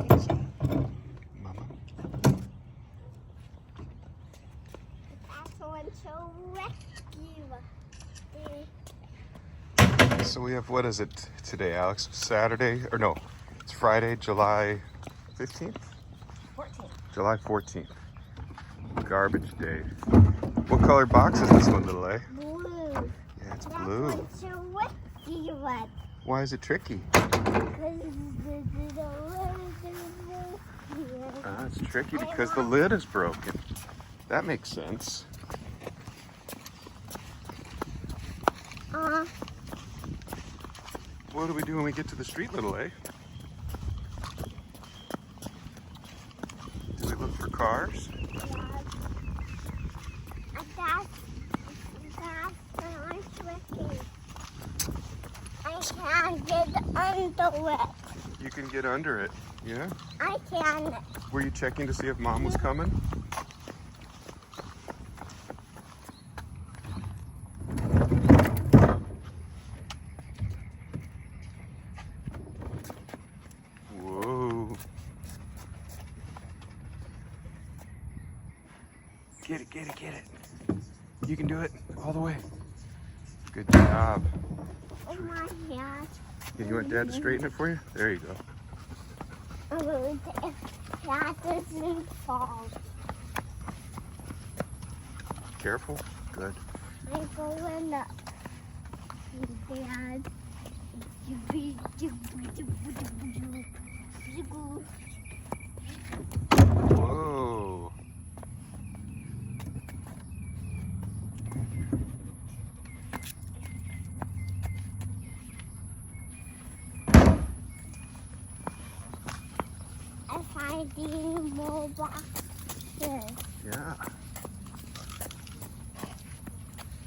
Mama. That's one so rescue. So we have, what is it today, Alex? Saturday, or no, it's Friday, July 15th? 14. July 14th. Garbage day. What color box is this one, little A? Blue. Yeah, it's That blue. one's so risky one. Why is it tricky? It's tricky because the lid is broken. That makes sense. What do we do when we get to the street, little A? Do we look for cars? That's tricky. I can't get under it. You can get under it, yeah? I can. Were you checking to see if Mom was coming? Whoa. Get it, get it, get it. You can do it all the way. Good job. Oh my gosh. Yeah, you want Dad to straighten it for you? There you go. That doesn't fall. Careful. Good. I'm going up. Dad. Whoa. I'm finding more boxes. Yeah.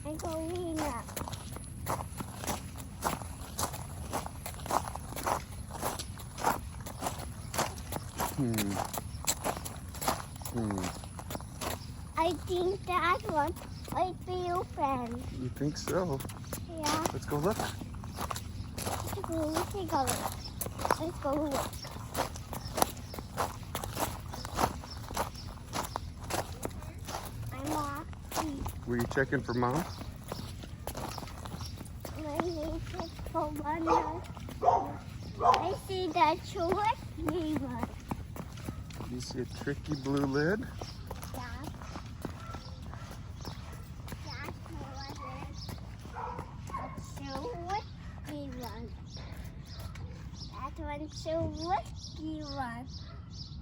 I'm going up. I think that one might be open. You think so? Yeah. Let's go look. Let's take a look. Let's go look. I'm walking. Were you checking for Mom? I need to go under. I see that short one. You see a tricky blue lid? Yeah. That's what it is. That's so risky one. That one's so risky one.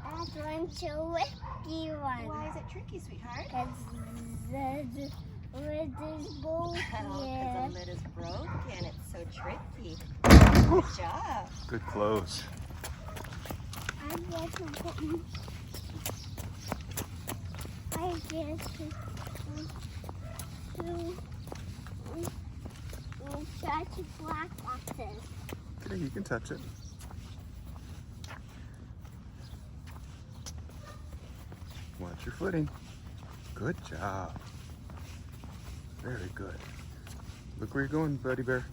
That one's so risky one. Why is it tricky, sweetheart? Because the lid is broken. Because the lid is broken. It's so tricky. Good job. Good close. I guess to touch black boxes. Okay, you can touch it. Watch your footing. Good job. Very good. Look where you're going, Buddy Bear.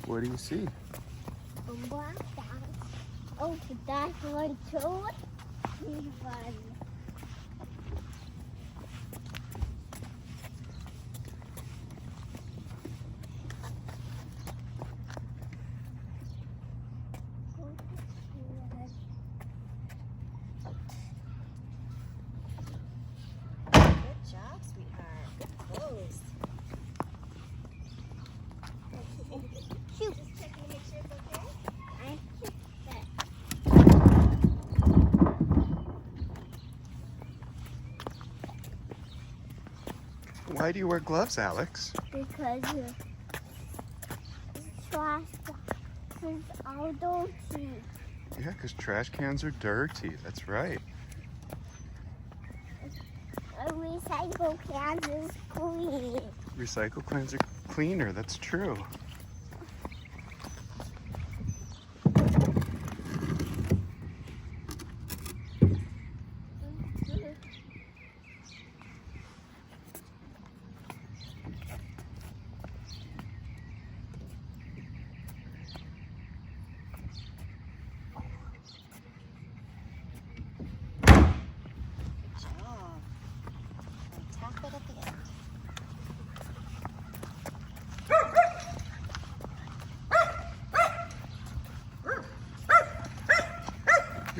What do you see? Black box. Oh, that's one too. Fun. Good job, sweetheart. Good close. Shoot. Just checking to make sure it's okay. I shoot that. Why do you wear gloves, Alex? Because trash boxes are dirty. Yeah, because trash cans are dirty. That's right. A recycle can is clean. Recycle cans are cleaner. That's true.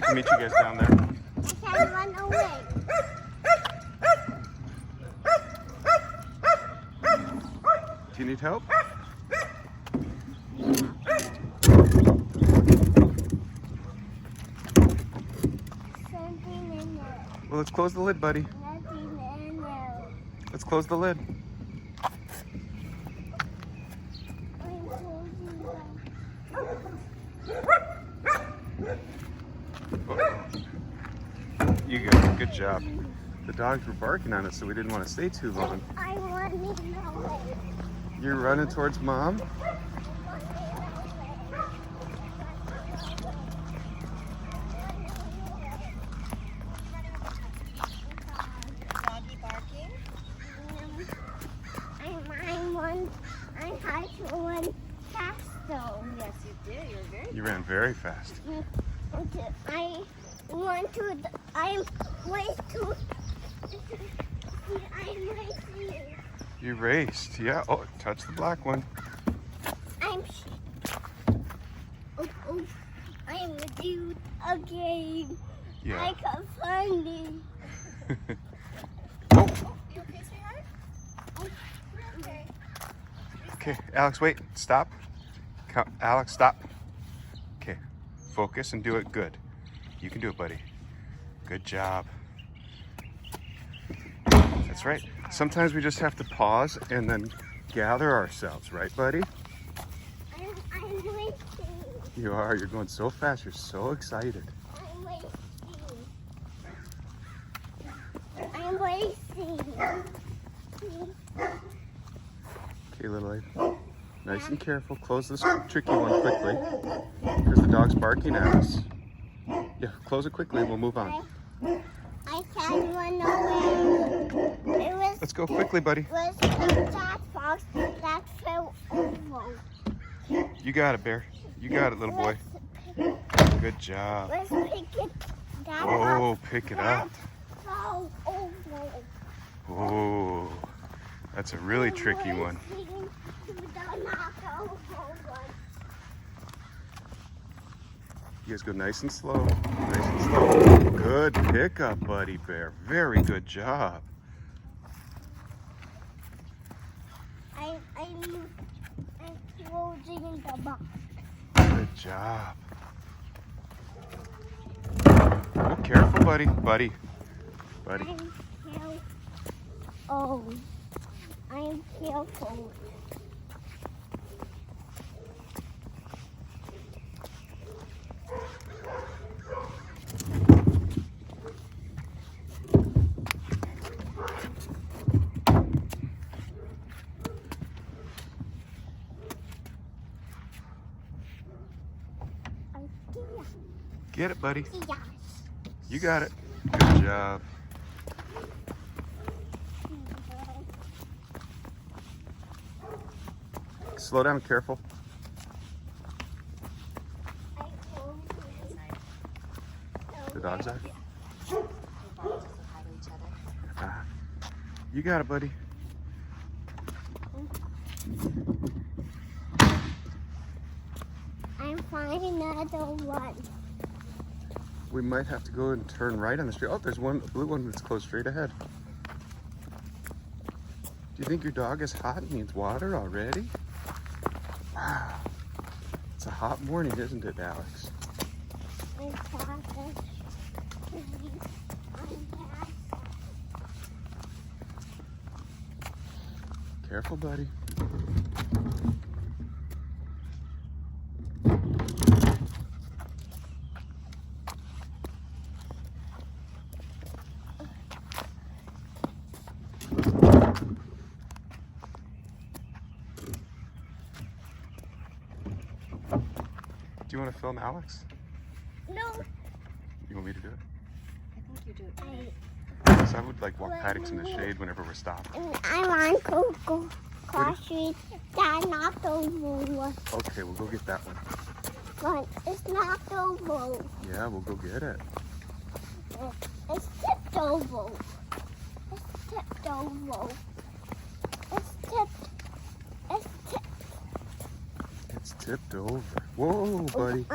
to meet you guys down there. I can't run away. Do you need help? Something in there. Well, let's close the lid, buddy. Nothing in there. Let's close the lid. I'm closing them. You good. Good job. The dogs were barking on us, so we didn't want to stay too long. I'm running away. You're running towards mom? Doggy barking. I had to run faster. Yes, you did. You're very You ran very fast. I'm way too. I'm racing. You raced. Yeah. Oh, touch the black one. I'm a dude again. Yeah. I can find it. Oh. You okay, sweetheart? You're okay. Okay, Alex, wait. Stop. Alex, stop. Okay. Focus and do it good. You can do it, buddy. Good job. That's right. Sometimes we just have to pause and then gather ourselves, right, buddy? I'm racing. You are. You're going so fast. You're so excited. I'm racing. Okay, little lady. Nice and careful. Close this tricky one quickly because the dog's barking at us. Yeah, close it quickly and we'll move on. I can't run away. It was Let's go quickly, buddy. that fox that fell over. You got it, Bear. You got it, little boy. Good job. Let's pick it that Whoa, up. pick it up. Fell over. Whoa. That's a really tricky one. You guys go nice and slow. Nice and slow. Good pickup, buddy bear. Very good job. I'm closing the box. Good job. Oh, careful, buddy. Buddy. I'm careful. Oh, I'm careful. Get it, buddy. Yes. You got it. Good job. Slow down, careful. The dog's out. They probably just say hi to each other. Ah. You got it, buddy. I'm finding another one. We might have to go and turn right on the street. Oh, there's one, a blue one that's close straight ahead. Do you think your dog is hot and needs water already? Wow. It's a hot morning, isn't it, Alex? I'm fast. Careful, buddy. Do you want to film Alex? No. You want me to do it? I think you do it. Because I would like walk paddocks in the shade whenever we're stopping. I want to go cross street. That knocked over. Okay, we'll go get that one. But it's knocked over. Yeah, we'll go get it. It's tipped over. It's tipped over. It's tipped. It's tipped. It's tipped over. Whoa, buddy.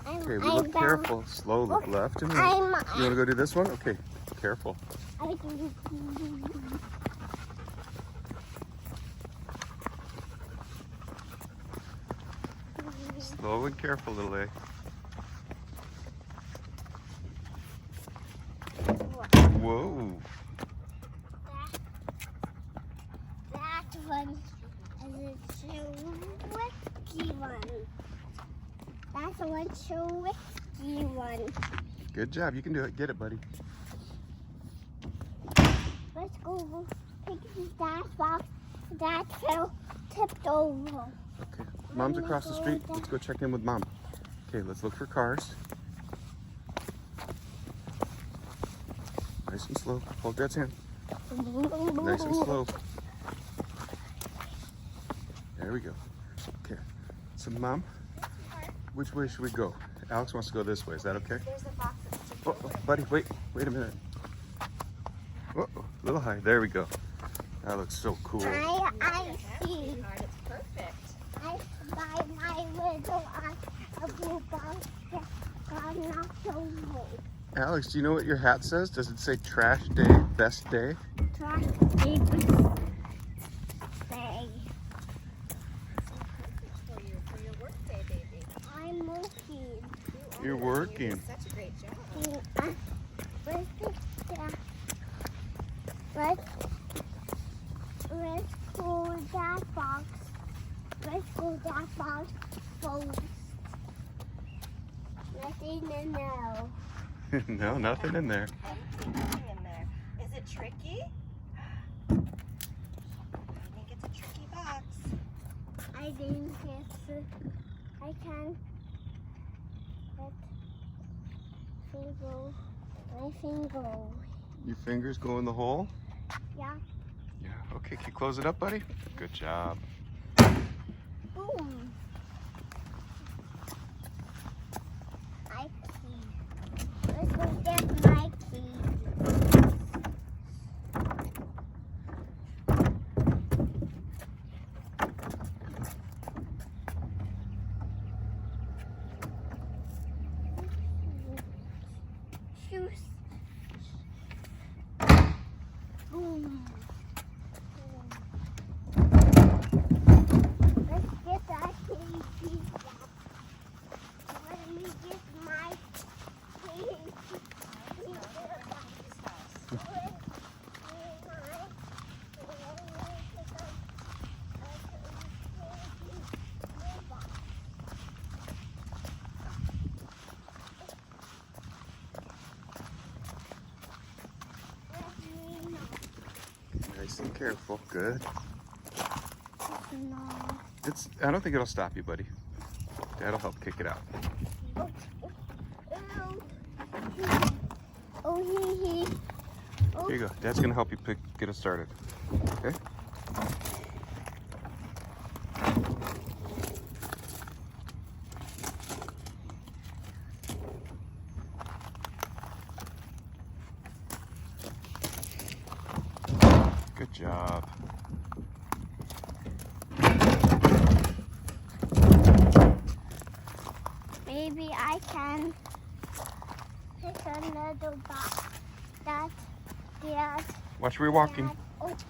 Okay, we look careful. Slow, look left and right. You want to go do this one? Okay, careful. Slow and careful, little A. Whoa. That one is a tricky one. That's one tricky one. Good job. You can do it. Get it, buddy. Let's go pick that box that fell tipped over. Okay. Mom's across the street. Let's go check in with Mom. Okay, let's look for cars. Nice and slow. Hold Dad's hand. Nice and slow. There we go. Okay. So, Mom, which way should we go? Alex wants to go this way. Is that okay? There's a box that's tipped Oh, over. buddy, wait a minute. Oh, a little high. There we go. That looks so cool. I see. Sweetheart, it's perfect. I buy my little a blue box that got knocked over. Alex, do you know what your hat says? Does it say trash day, best day? Trash paper day. For your work day, baby. I'm working. You're working. You did such a great job. Let's go that box. Let's go that box first. Nothing in there. No, nothing in there. Nothing in there. Is it tricky? I think it's a tricky box. I think I can let my finger. Your fingers go in the hole? Yeah. Yeah. Okay, can you close it up, buddy? Good job. Boom. My key. Let's go get my key. Shoes. Boom. Let's get that key. Let me get my key. Nice and careful. Good. No. I don't think it'll stop you, buddy. Dad'll help kick it out. Oh, hee. Here you go. Dad's gonna help you get it started. Okay? Good job. Maybe I can pick another box that Watch where you're walking. opens.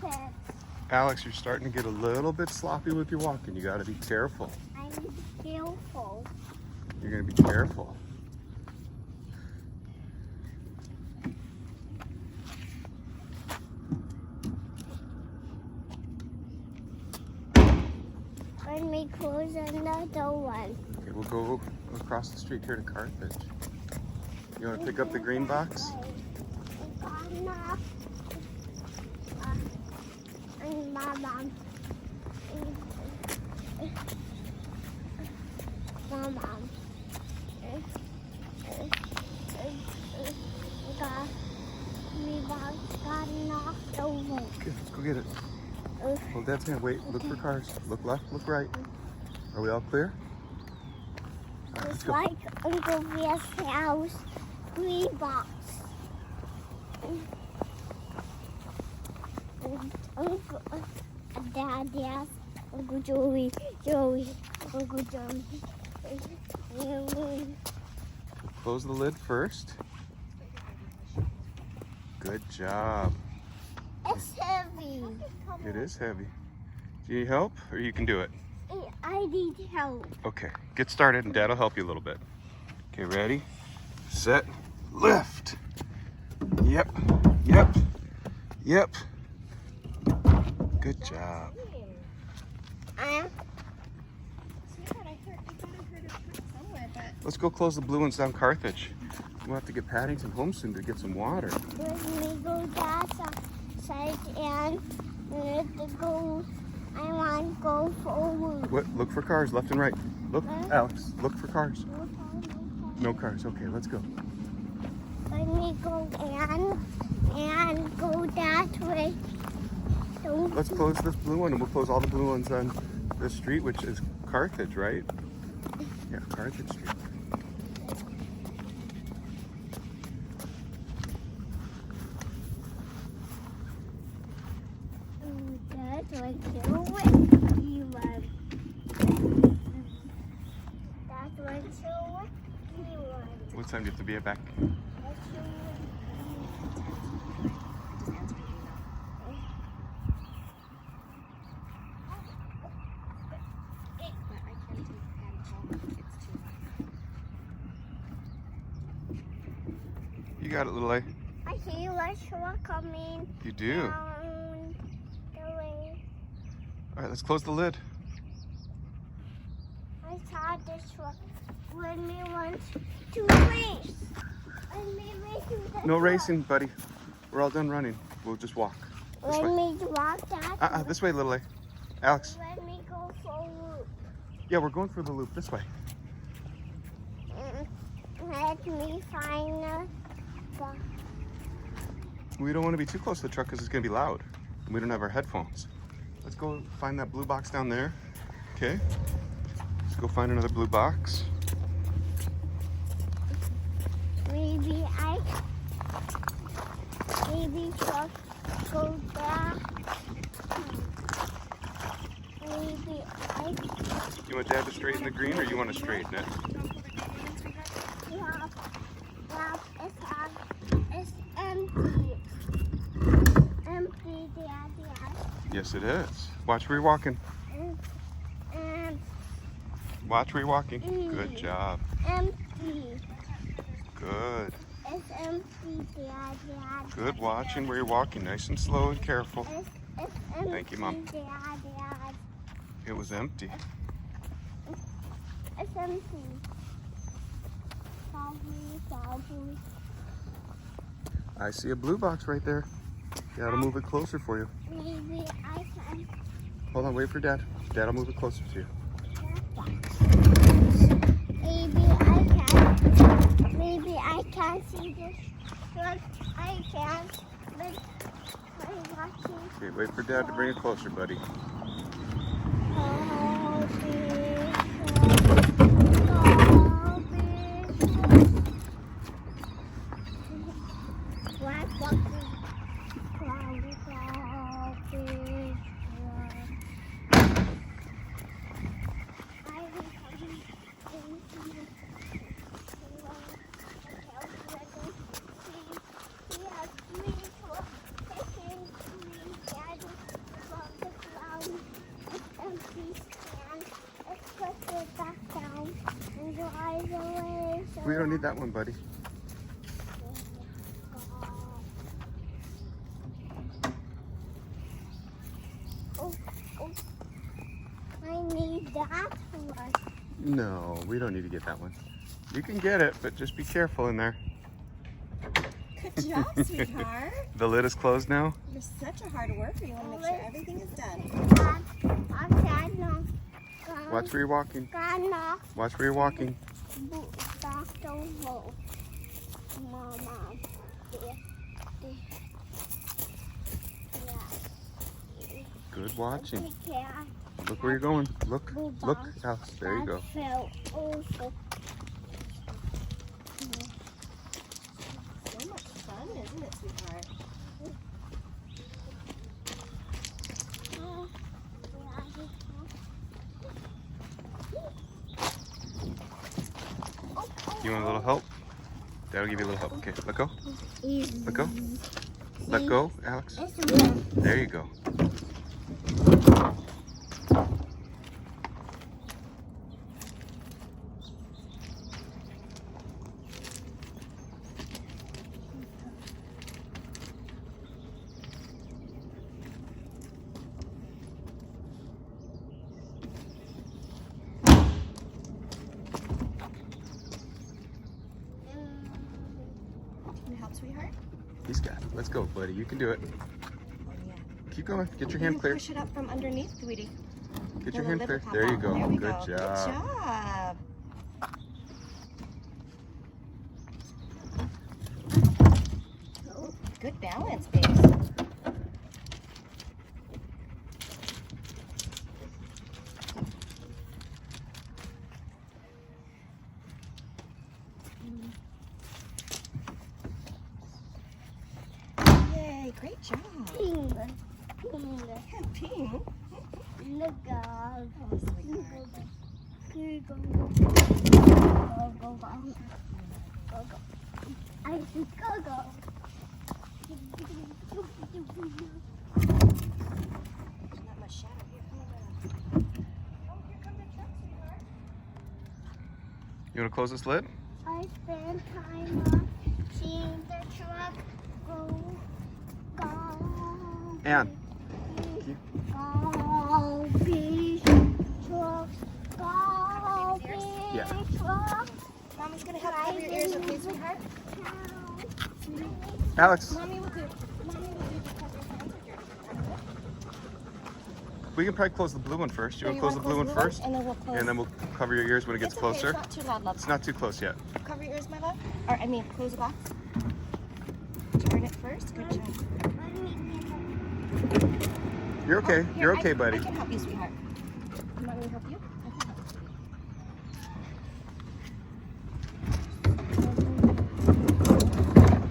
Alex, you're starting to get a little bit sloppy with your walking. You gotta be careful. I'm careful. You're gonna be careful. Let me close another one. Okay, we'll go across the street here to Carthage. You wanna pick up the green box? And my mom. My mom. Got knocked over. Okay, let's go get it. Hold Dad's hand. Wait, look for cars. Look left, look right. Are we all clear? All right, let's It's go. like Uncle Bear's house, green box. Uncle, Dad, yes, Uncle Joey, Uncle Joey. Close the lid first. Good job. It's heavy. It is heavy. Do you need help or you can do it? I need help. Okay, get started and Dad will help you a little bit. Okay, ready, set, lift. Yep, yep, yep. Good job. I'm Let's go close the blue ones down Carthage. We'll have to get Paddington home soon to get some water. Let me go that side and let's go. I want to go forward. What? Look for cars, left and right. Look, Huh? Alex, look for cars. No cars, okay, let's go. Let me go and go that way. Don't Let's close this blue one and we'll close all the blue ones on the street, which is Carthage, right? Yeah, Carthage Street. that one too. You want that one too. You want What time do you have to be back? that You got it, little A. I see a truck coming You do. down the way. All right, let's close the lid. I saw this truck when we went to race. And we went to the No truck. racing, buddy. We're all done running. We'll just walk. This Let way. me walk that. This way, little A. Alex. Let me go forward. Yeah, we're going for the loop this way. Let me find the box. We don't want to be too close to the truck because it's going to be loud. And we don't have our headphones. Let's go find that blue box down there. Okay. Let's go find another blue box. Maybe truck go back. Maybe You want Dad to straighten the green or you want to straighten it? it's empty. Empty, Dad. Yes, it is. Watch where you're walking. And Watch where you're walking. Good job. empty. Good. It's empty, Dad. Good watching where you're walking. Nice and slow and careful. It's empty. Thank you, Mom. Dad. It was empty. It's empty. Sorry. I see a blue box right there. Dad'll move it closer for you. Maybe I can. Hold on, wait for Dad. Dad'll move it closer to you. Maybe I can see this truck. I can. But I'm watching. Okay, wait for Dad to bring it closer, buddy. We don't need that one, buddy. I need that one. No, we don't need to get that one. You can get it, but just be careful in there. Good job, sweetheart. The lid is closed now. You're such a hard worker. You want to make sure everything is done. Watch where you're walking. Watch where you're walking. Good watching. Look where you're going. Look, look, Alex. There you go. So much fun, isn't it, sweetheart? You want a little help? That'll give you a little help. Okay, let go. Easy. Let go. Let go, Alex. It's one. There you go. Can you help, sweetheart? He's got it. Let's go, buddy. You can do it. Oh, yeah. Keep going. Get your Can hand you clear. push it up from underneath, sweetie? Get The your hand lid clear. will pop There you out. go. There we Good go. Good job. job. Good balance, babes. Yay, great job. Finger. Finger. Yeah, ping. Look out. Oh, sweetheart. Go, go, go. Go, go, go. Go, go. I said go, go. There's not much shadow here. Oh, here comes the truck, sweetheart. You want to close this lid? I spend time on seeing the truck go, go. Ann. Go, big truck. Go, big Yeah. truck. Mommy's gonna help cover your ears, okay, sweetheart? Alex, Mommy will do. Mommy will do because your hands are dirty. we can probably close the blue one first. You So want to close the blue one first? And then we'll close. And then we'll cover your ears when it gets It's okay, closer. It's not too loud, love. It's not too close yet. Cover your ears, my love. Or, I mean, close the box. Turn it first. Good job. You're okay. Oh, here, You're okay, buddy. I can help you, sweetheart. You want me to help you? I can help you.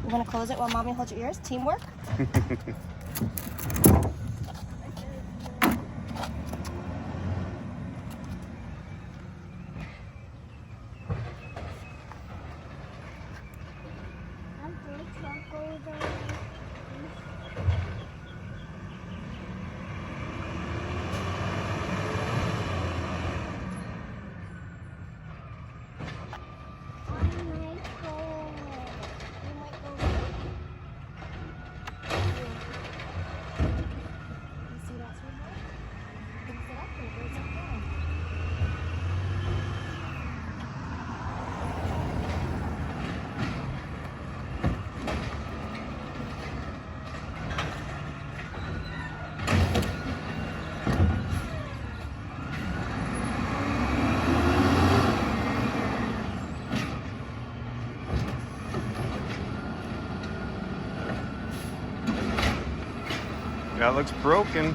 You want to close it while mommy holds your ears? Teamwork? That looks broken.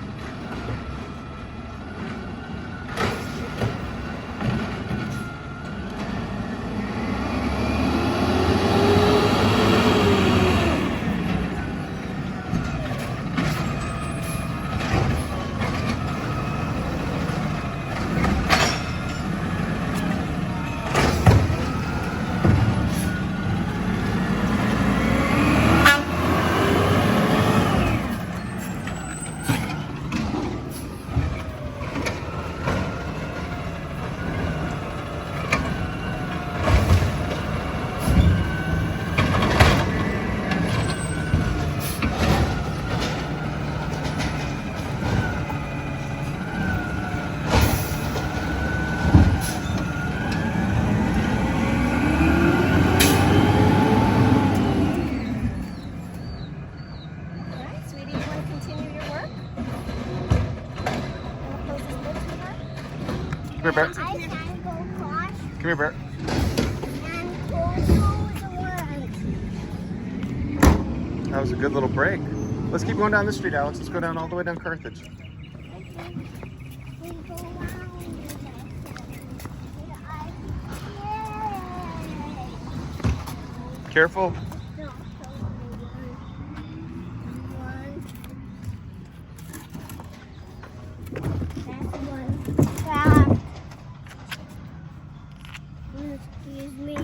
Come here, Bear. I can go cross Come here, Bear. and go through the woods. That was a good little break. Let's keep going down this street, Alex. Let's go down all the way down Carthage. I think we go around the Careful. No, that's one. Excuse me.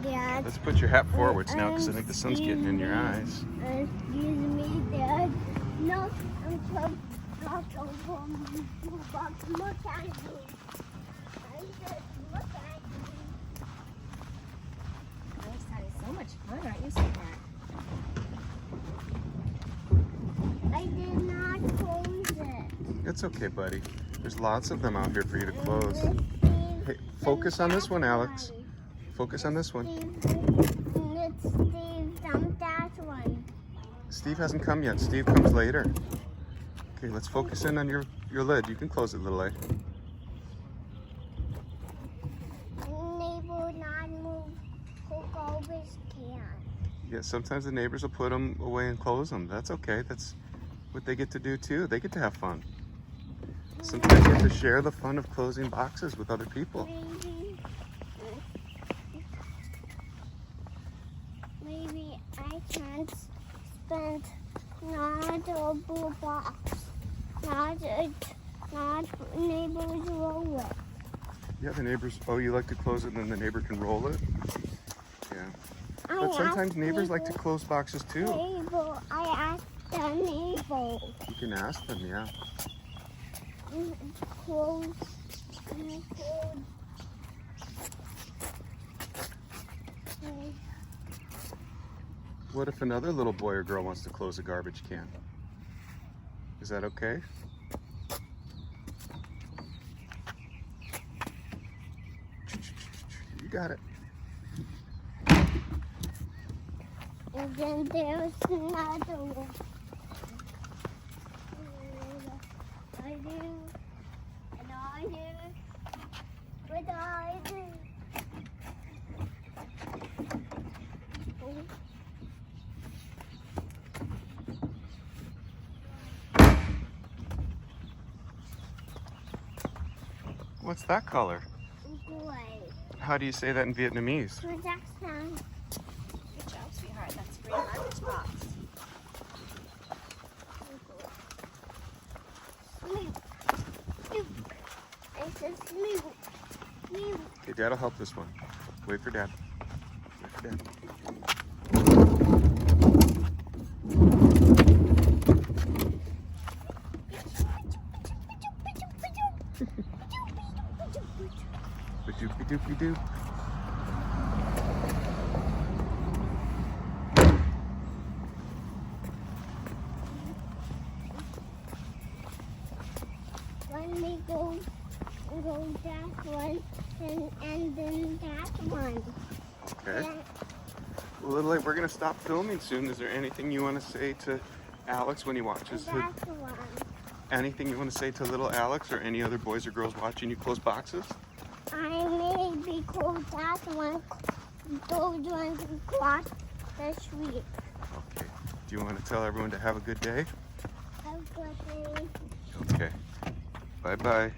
Dad. Let's put your hat forwards now because I think the sun's getting in your eyes. Excuse me, Dad. No, I'm so not over blue box. Look at me. I said, look at me. Alex, that is so much fun, aren't you, sweetheart? I did not close it. It's okay, buddy. There's lots of them out here for you to close. Steve, Hey, focus on this one, Alex. Focus on this one. It's Steve, that one. Steve hasn't come yet. Steve comes later. Okay, let's focus in on your lid. You can close it, little A. Neighbor not move. Who garbage can. Yeah, sometimes the neighbors will put them away and close them. That's okay. That's what they get to do too. They get to have fun. Sometimes you have to share the fun of closing boxes with other people. Maybe I can't spend not a blue box, not neighbors roll it. Yeah, the neighbors. Oh, you like to close it and then the neighbor can roll it? Yeah. But sometimes neighbors like to close boxes too. Neighbor, I asked the neighbor. You can ask them, yeah. Close. What if another little boy or girl wants to close a garbage can? Is that okay? You got it. And then there's another one. I do, and I do, but I do. What's that color? Gray. How do you say that in Vietnamese? Projection. Good job, sweetheart. That's for your garbage box. Snoop. Snoop. It's a Snoop. Snoop. Okay, Dad will help this one. Wait for Dad. Wait for Dad. Ba-doopy doopy doop. Let me go that one and then that one. Okay. And Well, little A, we're gonna stop filming soon. Is there anything you want to say to Alex when he watches? that one. Anything you want to say to little Alex or any other boys or girls watching you close boxes? I maybe call that one. Those ones across the street. Okay. Do you want to tell everyone to have a good day? Have a good day. Okay. Bye-bye.